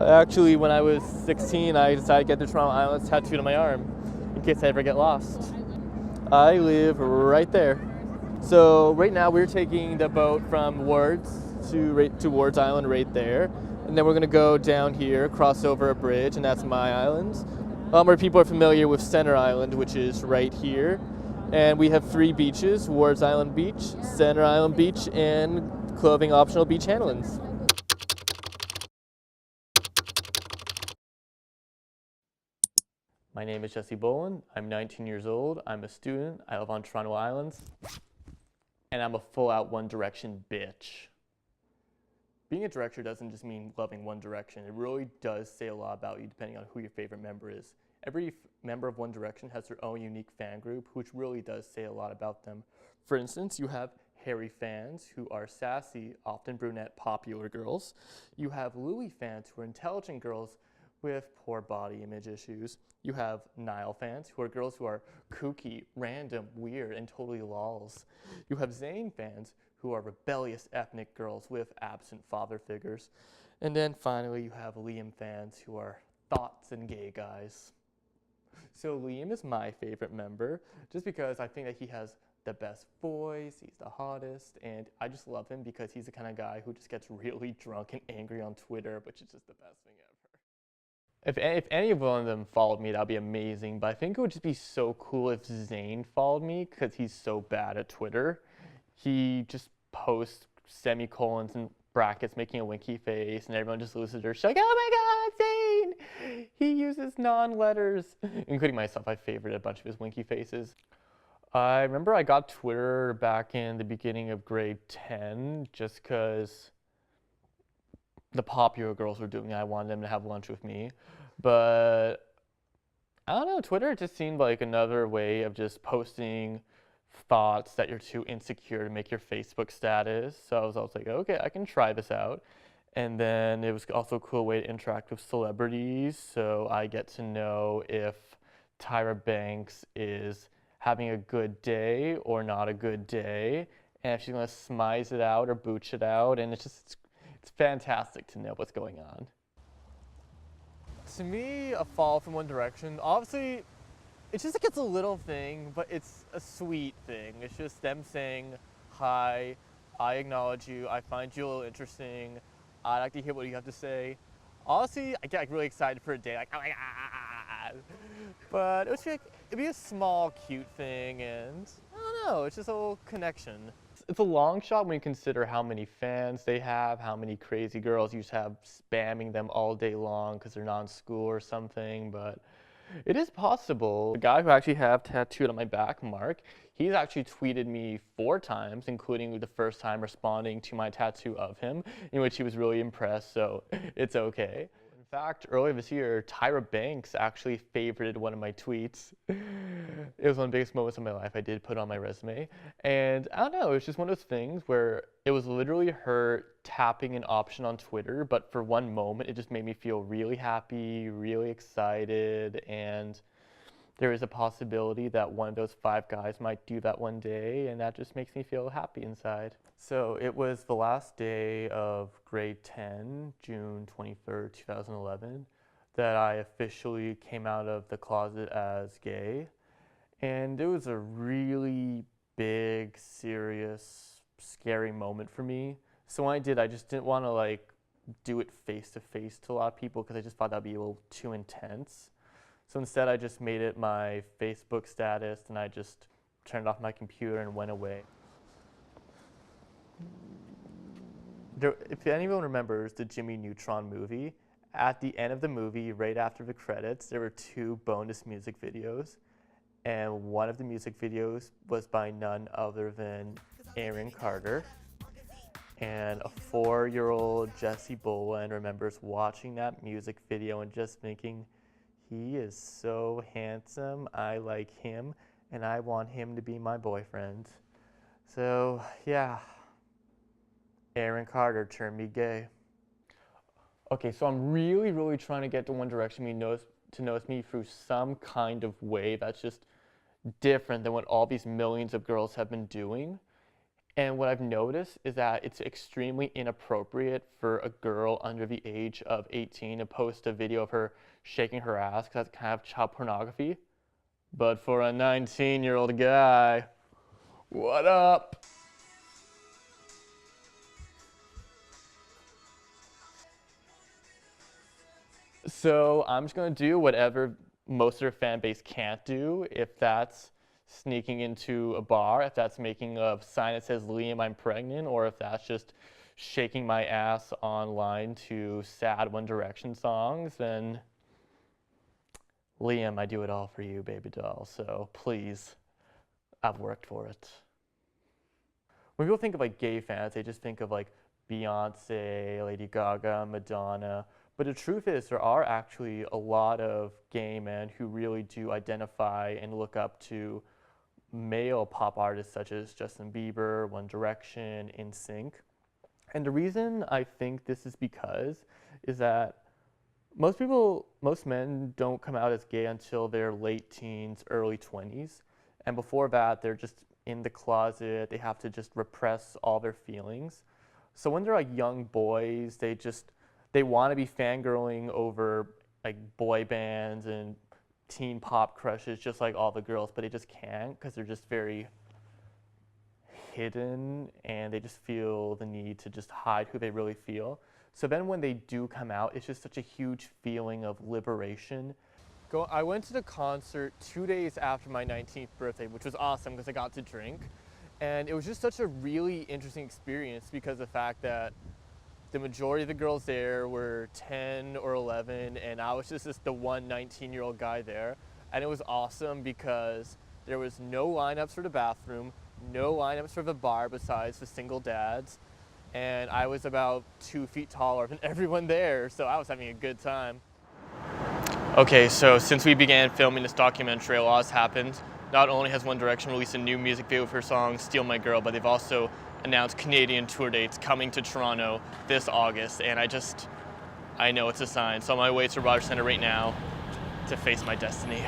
Actually, when I was 16, I decided to get the Toronto Islands tattooed on my arm in case I ever get lost. I live right there. So right now we're taking the boat from Wards to Wards Island right there. And then we're gonna go down here, cross over a bridge, and that's my island. Where people are familiar with Center Island, which is right here. And we have 3 beaches: Wards Island Beach, Center Island Beach, and clothing optional beach handlings. My name is Jesse Boland. I'm 19 years old. I'm a student. I live on Toronto Islands. And I'm a full-out One Direction bitch. Being a director doesn't just mean loving One Direction. It really does say a lot about you depending on who your favorite member is. Every member of One Direction has their own unique fan group, which really does say a lot about them. For instance, you have Harry fans, who are sassy, often brunette, popular girls. You have Louis fans, who are intelligent girls with poor body image issues. You have Niall fans, who are girls who are kooky, random, weird, and totally lols. You have Zayn fans, who are rebellious ethnic girls with absent father figures. And then finally, you have Liam fans, who are thoughts and gay guys. So Liam is my favorite member, just because I think that he has the best voice, he's the hottest, and I just love him because he's the kind of guy who just gets really drunk and angry on Twitter, which is just the best thing ever. If any of one of them followed me, that would be amazing, but I think it would just be so cool if Zayn followed me because he's so bad at Twitter. He just posts semicolons and brackets making a winky face, and everyone just loses their shit like, oh my god, Zayn! He uses non-letters, including myself. I favorited a bunch of his winky faces. I remember I got Twitter back in the beginning of grade 10 just because the popular girls were doing it. I wanted them to have lunch with me. But I don't know, Twitter just seemed like another way of just posting thoughts that you're too insecure to make your Facebook status. So I was also like, okay, I can try this out. And then it was also a cool way to interact with celebrities. So I get to know if Tyra Banks is having a good day or not a good day, and if she's gonna smize it out or booch it out, and it's fantastic to know what's going on. To me, a fall from One Direction, obviously, it's just like it's a little thing, but it's a sweet thing. It's just them saying, hi, I acknowledge you, I find you a little interesting, I'd like to hear what you have to say. Honestly, I get like really excited for a day, like, oh my god. But it was like, it'd be a small, cute thing, and I don't know, it's just a little connection. It's a long shot when you consider how many fans they have, how many crazy girls you just have spamming them all day long because they're not in school or something, but it is possible. The guy who I actually have tattooed on my back, Mark, he's actually tweeted me 4 times, including the first time responding to my tattoo of him, in which he was really impressed, so it's okay. In fact, earlier this year, Tyra Banks actually favorited one of my tweets. It was one of the biggest moments of my life. I did put on my resume. And I don't know, it's just one of those things where it was literally her tapping an option on Twitter, but for one moment, it just made me feel really happy, really excited, and there is a possibility that one of those 5 guys might do that one day, and that just makes me feel happy inside. So it was the last day of grade 10, June 23rd, 2011, that I officially came out of the closet as gay. And it was a really big, serious, scary moment for me. So when I did, I just didn't want to like do it face to face to a lot of people because I just thought that'd be a little too intense. So instead, I just made it my Facebook status, and I just turned off my computer and went away. If anyone remembers the Jimmy Neutron movie, at the end of the movie, right after the credits, there were 2 bonus music videos. And one of the music videos was by none other than Aaron Carter. And a 4-year-old Jesse Boland remembers watching that music video and just thinking, he is so handsome, I like him, and I want him to be my boyfriend. So, yeah, Aaron Carter turned me gay. Okay, so I'm really trying to get to One Direction to notice me through some kind of way that's just different than what all these millions of girls have been doing. And what I've noticed is that it's extremely inappropriate for a girl under the age of 18 to post a video of her shaking her ass, because that's kind of child pornography. But for a 19-year-old guy, what up? So I'm just gonna do whatever most of their fan base can't do. If that's sneaking into a bar, if that's making a sign that says Liam, I'm pregnant, or if that's just shaking my ass online to sad One Direction songs, then Liam, I do it all for you, baby doll. So please, I've worked for it. When people think of like gay fans, they just think of like Beyonce, Lady Gaga, Madonna. But the truth is, there are actually a lot of gay men who really do identify and look up to male pop artists such as Justin Bieber, One Direction, NSYNC. And the reason I think this is because is that most men don't come out as gay until their late teens, early 20s. And before that, they're just in the closet. They have to just repress all their feelings. So when they're like young boys, they want to be fangirling over like boy bands and teen pop crushes just like all the girls, but they just can't because they're just very hidden and they just feel the need to just hide who they really feel. So then when they do come out, it's just such a huge feeling of liberation. I went to the concert 2 days after my 19th birthday, which was awesome because I got to drink. And it was just such a really interesting experience because of the fact that the majority of the girls there were 10 or 11, and I was just the one 19-year-old guy there. And it was awesome because there was no lineups for the bathroom, no lineups for the bar besides the single dads. And I was about 2 feet taller than everyone there, so I was having a good time. Okay, so since we began filming this documentary, a lot has happened. Not only has One Direction released a new music video for her song, Steal My Girl, but they've also announced Canadian tour dates coming to Toronto this August, and I know it's a sign. So I'm on my way to Rogers Centre right now to face my destiny.